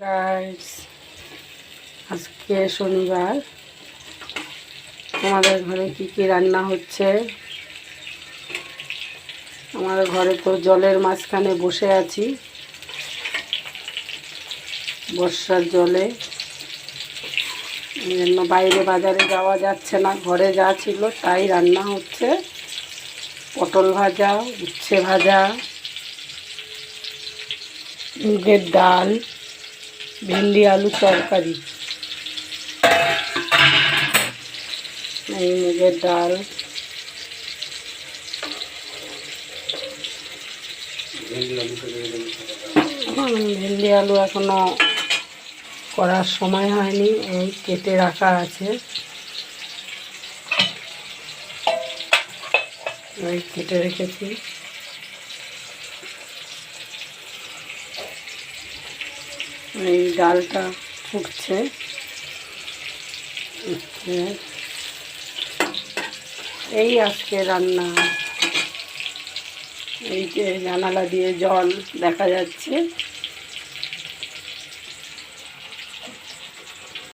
Guys, আজকে শনিবার। আমাদের ঘরে কি কি রান্না হচ্ছে? আমার ঘরে তো জলের মাঝখানে বসে আছি, বর্ষার জলে। এই জন্য বাইরে বাজারে যাওয়া যাচ্ছে না, ঘরে যা ছিল তাই রান্না হচ্ছে। পটল ভাজা, উচ্ছে ভাজা, মুগের ডাল, ভেন্ডি আলু তরকারি। এই মুগের ডাল, ভেন্ডি আলু এখনো করার সময় হয়নি, এই কেটে রাখা আছে। এই কেটে রেখেছি। এই ডালটা ফুটছে। এই আজকে রান্না। এই যে জানালা দিয়ে জল দেখা যাচ্ছে।